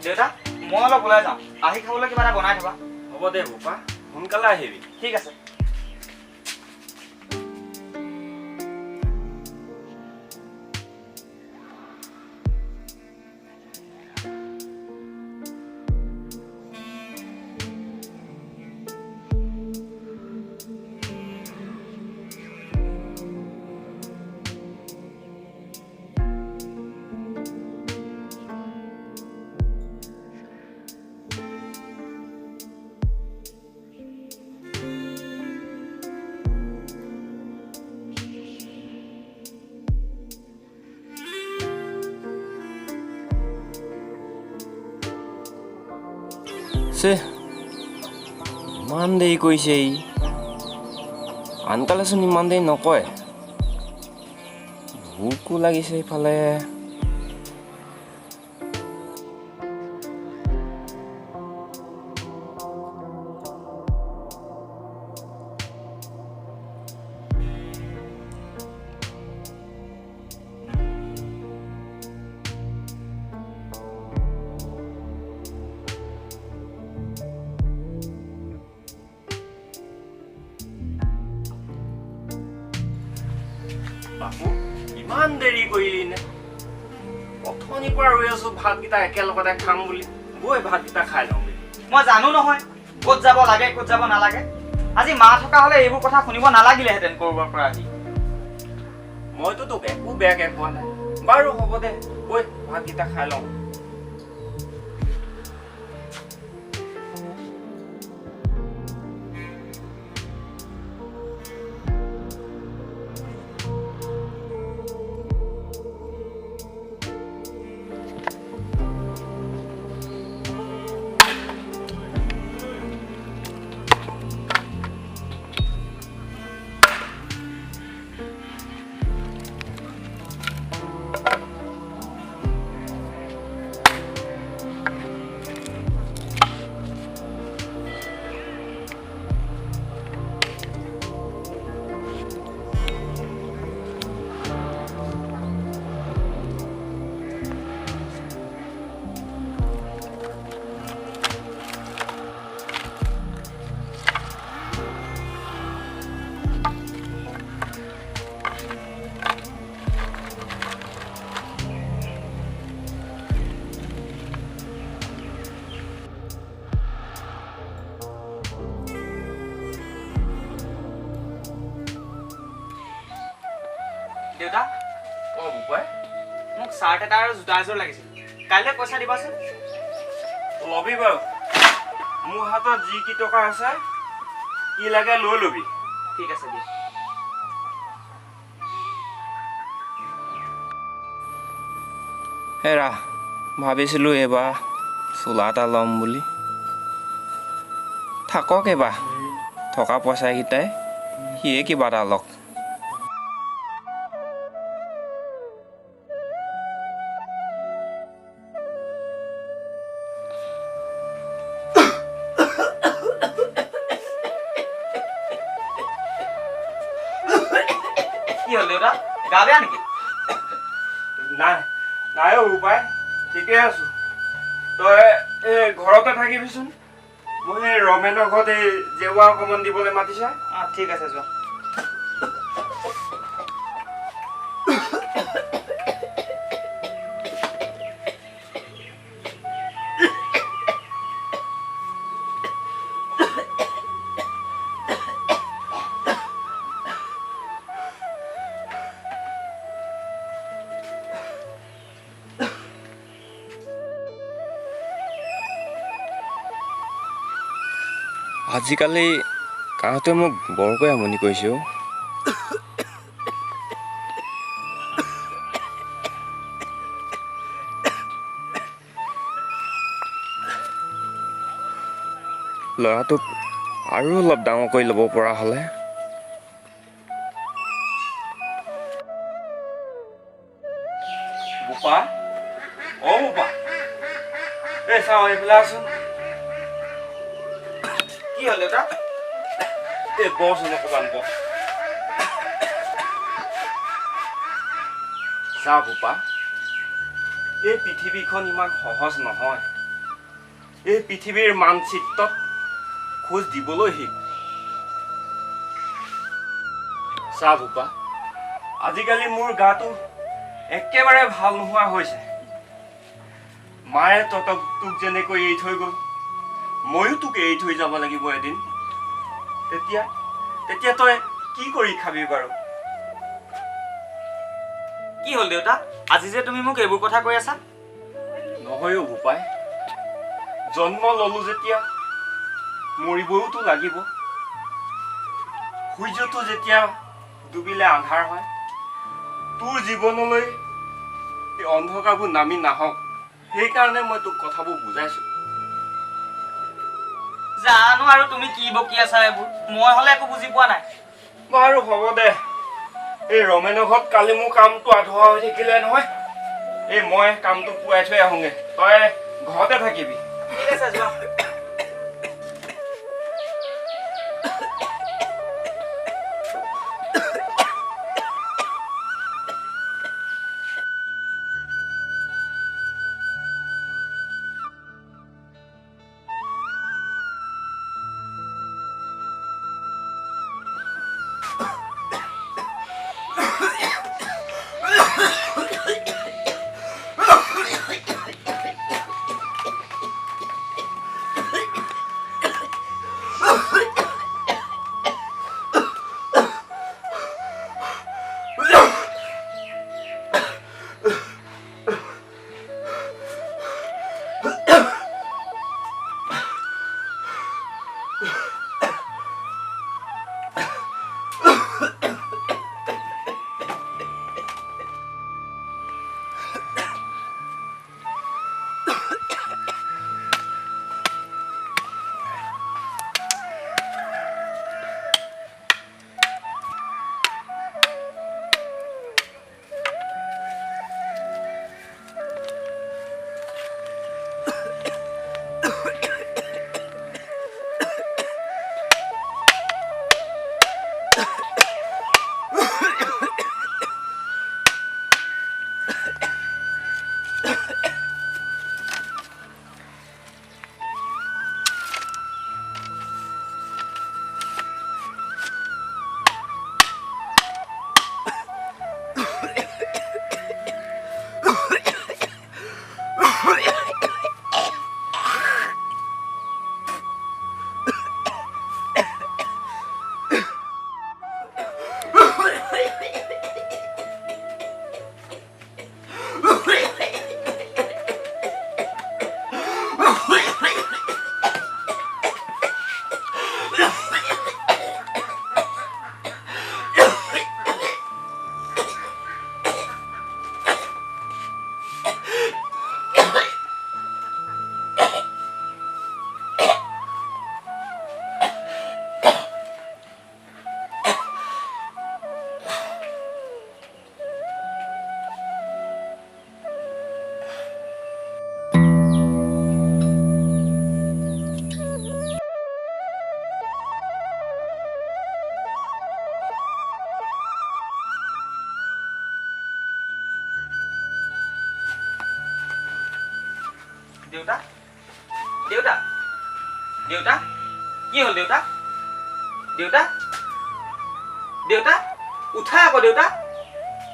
দেউতা মই অলপ ওলাই যাওঁ আহি খাবলৈ কিবা এটা বনাই থবা হ'ব দে বোপা সোনকালে আহিবি ঠিক আছে ইমান দেৰি কৰিছে ই আনকালেচোন ইমান দেৰি নকয় ভোকো লাগিছে ইফালে বাপু ইমান দেৰি কৰিলি নে অথনিৰ পৰা ৰৈ আছো ভাতকেইটা একেলগতে খাম বুলি বৈ ভাতকেইটা খাই লওঁ বুলি মই জানো নহয় ক'ত যাব লাগে ক'ত যাব নালাগে আজি মা থকা হ'লে এইবোৰ কথা শুনিব নালাগিলেহেঁতেন ক'ৰবাৰ পৰা আহি মইতো তোক একো বেয়াকে কোৱা নাই বাৰু হ'ব দে বৈ ভাতকেইটা খাই লওঁ দেউতা বোপাই মোক চাৰ্ট এটা আৰু জোতা এযোৰ লাগিছিল কাইলৈ পইচা দিবাচোন লবি বাৰু মোৰ হাতত যি কি টকা আছে কি লাগে লৈ লবি ঠিক আছে দিয়া হেৰা ভাবিছিলোঁ এইবাৰ চোলা এটা ল'ম বুলি থাকক এইবাৰ থকা পইচাকেইটাই সিয়ে কিবা এটা লওক কি হ'ল দেউতা গা বেয়া নেকি নাই নাই উপায় ঠিকে আছো তই ঘৰতে থাকিবিচোন মই ৰমেনৰ ঘৰত এই জেৱা অকণমান দিবলৈ মাতিছে ঠিক আছে যোৱা আজিকালি কাহঁতে মোক বৰকৈ আমনি কৰিছে ল'ৰাটোক আৰু অলপ ডাঙৰ কৰি ল'ব পৰা হ'লে বোপা বোপা এই চাওঁ এইফালে আছোন কি হ'ল দেউতা এই বচোন অকণমান বচ চা বোপা এই পৃথিৱীখন ইমান সহজ নহয় এই পৃথিৱীৰ মানচিত্ৰত খোজ দিবলৈ শিক চা ভূপা আজিকালি মোৰ গাটো একেবাৰে ভাল নোহোৱা হৈছে মায়ে তোক যেনেকৈ এৰি থৈ গ'ল ময়ো তোক এৰি থৈ যাব লাগিব এদিন তেতিয়া তই কি কৰি খাবি বাৰু কি হ'ল দেউতা আজি যে তুমি মোক এইবোৰ কথা কৈ আছা নহয় ভূপাই জন্ম ললো যেতিয়া মৰিবওতো লাগিব সূৰ্যটো যেতিয়া ডুবিলে আন্ধাৰ হয় তোৰ জীৱনলৈ এই অন্ধকাৰবোৰ নামি নাহক সেইকাৰণে মই তোক কথাবোৰ বুজাইছো জানো আৰু তুমি কি বকি আছা এইবোৰ মই হলে একো বুজি পোৱা নাই বাৰু হ'ব দে এই ৰমেনৰ ঘৰত কালি মোৰ কামটো আধৰুৱা হৈ থাকিলে নহয় এই মই কামটো পুৱাই থৈ আহোঁগে তই ঘৰতে থাকিবি ঠিক আছে যোৱা দেউতা দেউতা দেউতা কি হ'ল দেউতা দেউতা দেউতা উঠা আকৌ দেউতা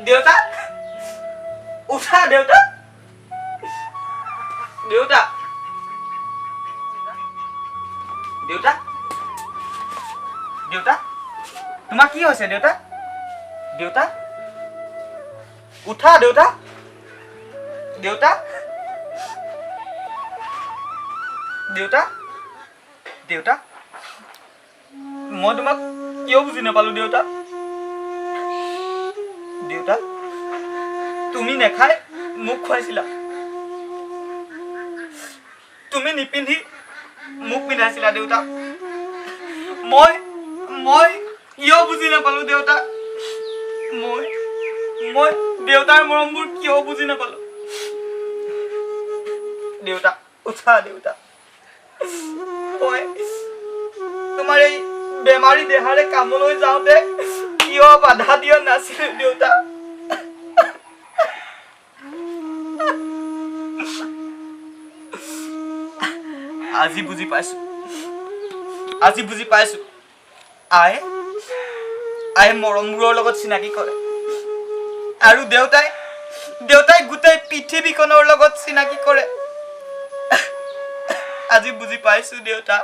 দেউতা উঠা দেউতা দেউতা দেউতা দেউতা তোমাৰ কি হৈছে দেউতা দেউতা উঠা দেউতা দেউতা দেউতা দেউতা মই তোমাক কিয় বুজি নাপালো দেউতা দেউতা তুমি নেখাই মোক খুৱাইছিলা তুমি নিপিন্ধি মোক পিন্ধাইছিলা দেউতা মই কিয় বুজি নাপালো দেউতা মই দেউতাৰ মৰমবোৰ কিয় বুজি নাপালো দেউতা উঠা দেউতা মই তোমাৰ এই বেমাৰী দেহাৰে কামলৈ যাওঁতে কিয় বাধা দিয়া নাছিলো দেউতা আজি বুজি পাইছো আই মৰমবোৰৰ লগত চিনাকি কৰে আৰু দেউতাই গোটেই পৃথিৱীখনৰ লগত চিনাকি কৰে আজি বুজি পাইছো দেউতা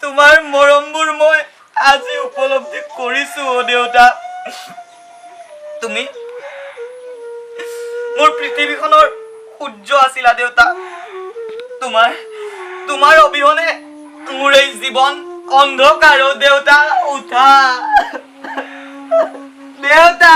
তোমাৰ মৰমবোৰ মই আজি উপলব্ধি কৰিছো ও দেউতা তুমি মোৰ পৃথিৱীখনৰ সূৰ্য আছিলা দেউতা তোমাৰ অবিহনে মোৰ এই জীৱন অন্ধকাৰ ও দেউতা উঠা দেউতা